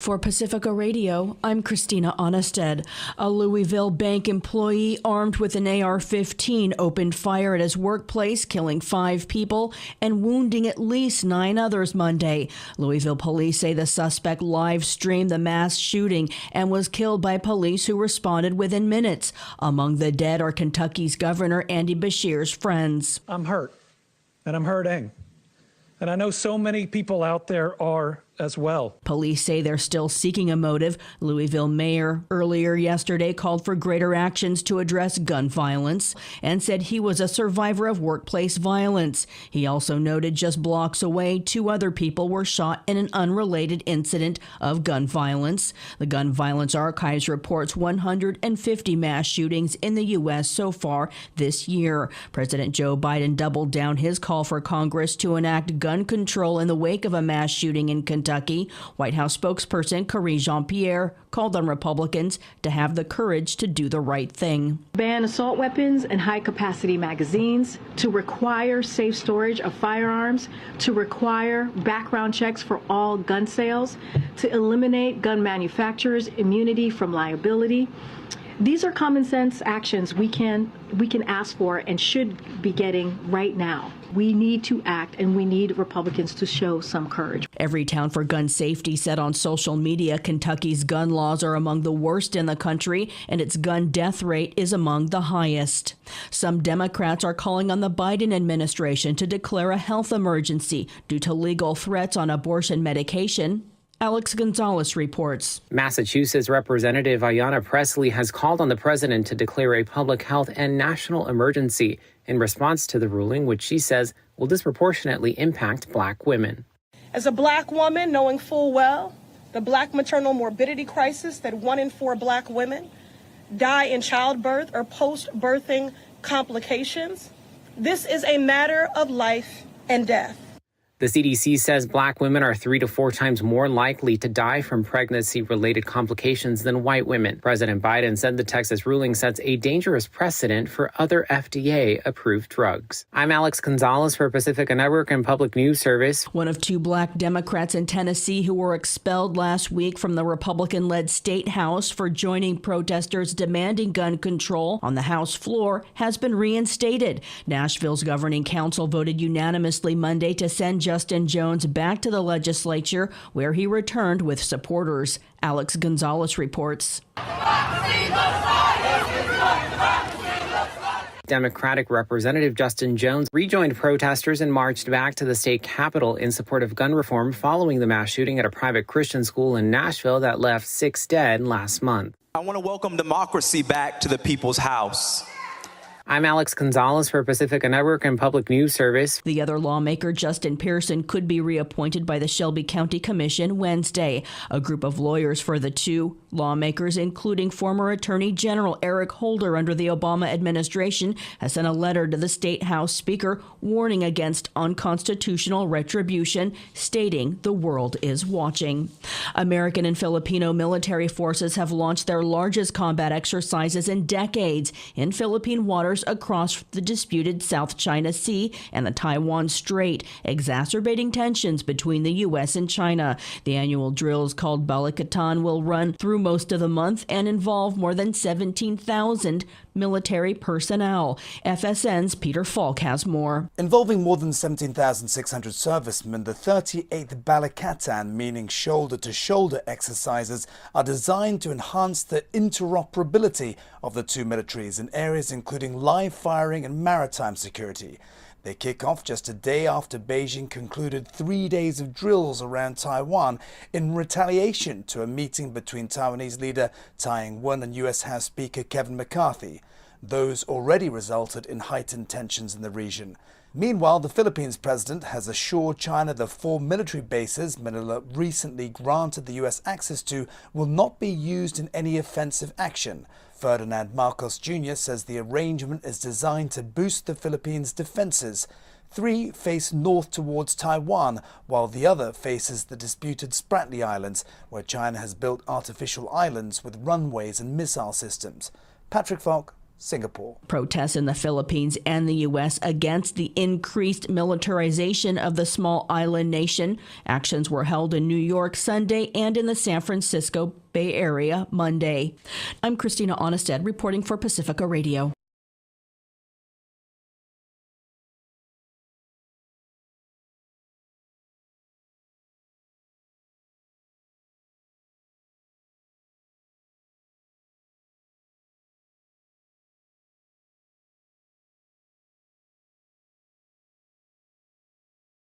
For Pacifica Radio, I'm Christina Onnested. A Louisville bank employee armed with an AR-15 opened fire at his workplace, killing 5 people and wounding at least 9 others Monday. Louisville police say the suspect live-streamed the mass shooting and was killed by police who responded within minutes. Among the dead are Kentucky's Governor Andy Beshear's friends. I'm hurt, and I'm hurting. And I know so many people out there are as well. Police say they're still seeking a motive. Louisville mayor earlier yesterday called for greater actions to address gun violence and said he was a survivor of workplace violence. He also noted just blocks away 2 other people were shot in an unrelated incident of gun violence. The Gun Violence Archives reports 150 mass shootings in the U.S. so far this year. President Joe Biden doubled down his call for Congress to enact gun control in the wake of a mass shooting in Kentucky. White House spokesperson Karine Jean-Pierre called on Republicans to have the courage to do the right thing. Ban assault weapons and high-capacity magazines, to require safe storage of firearms, to require background checks for all gun sales, to eliminate gun manufacturers' immunity from liability. These are common sense actions we can ask for and should be getting right now. We need to act, and we need Republicans to show some courage. Everytown for Gun Safety said on social media Kentucky's gun laws are among the worst in the country, and its gun death rate is among the highest. Some Democrats are calling on the Biden administration to declare a health emergency due to legal threats on abortion medication. Alex Gonzalez reports. Massachusetts Representative Ayanna Pressley has called on the president to declare a public health and national emergency in response to the ruling, which she says will disproportionately impact Black women. As a Black woman, knowing full well the Black maternal morbidity crisis that 1 in 4 Black women die in childbirth or post-birthing complications, this is a matter of life and death. The CDC says Black women are 3 to 4 times more likely to die from pregnancy-related complications than white women. President Biden said the Texas ruling sets a dangerous precedent for other FDA-approved drugs. I'm Alex Gonzalez for Pacifica Network and Public News Service. One of 2 Black Democrats in Tennessee who were expelled last week from the Republican-led state House for joining protesters demanding gun control on the House floor has been reinstated. Nashville's governing council voted unanimously Monday to send Justin Jones back to the legislature, where he returned with supporters. Alex Gonzalez reports. Democratic Representative Justin Jones rejoined protesters and marched back to the state capitol in support of gun reform following the mass shooting at a private Christian school in Nashville that left 6 dead last month. I want to welcome democracy back to the people's house. I'm Alex Gonzalez for Pacifica Network and Public News Service. The other lawmaker, Justin Pearson, could be reappointed by the Shelby County Commission Wednesday. A group of lawyers for the 2 lawmakers, including former Attorney General Eric Holder under the Obama administration, has sent a letter to the State House Speaker warning against unconstitutional retribution, stating the world is watching. American and Filipino military forces have launched their largest combat exercises in decades in Philippine waters across the disputed South China Sea and the Taiwan Strait, exacerbating tensions between the U.S. and China. The annual drills, called Balikatan, will run through most of the month and involve more than 17,000 military personnel. FSN's Peter Falk has more. Involving more than 17,600 servicemen, the 38th Balikatan, meaning shoulder-to-shoulder exercises, are designed to enhance the interoperability of the 2 militaries in areas including live firing and maritime security. They kick off just a day after Beijing concluded 3 days of drills around Taiwan in retaliation to a meeting between Taiwanese leader Tsai Ing-wen and U.S. House Speaker Kevin McCarthy. Those already resulted in heightened tensions in the region. Meanwhile, the Philippines president has assured China the 4 military bases Manila recently granted the U.S. access to will not be used in any offensive action. Ferdinand Marcos Jr. says the arrangement is designed to boost the Philippines' defenses. 3 face north towards Taiwan, while the other faces the disputed Spratly Islands, where China has built artificial islands with runways and missile systems. Patrick Falk, Singapore. Protests in the Philippines and the U.S. against the increased militarization of the small island nation. Actions were held in New York Sunday and in the San Francisco Bay Area Monday. I'm Christina Onnested reporting for Pacifica Radio.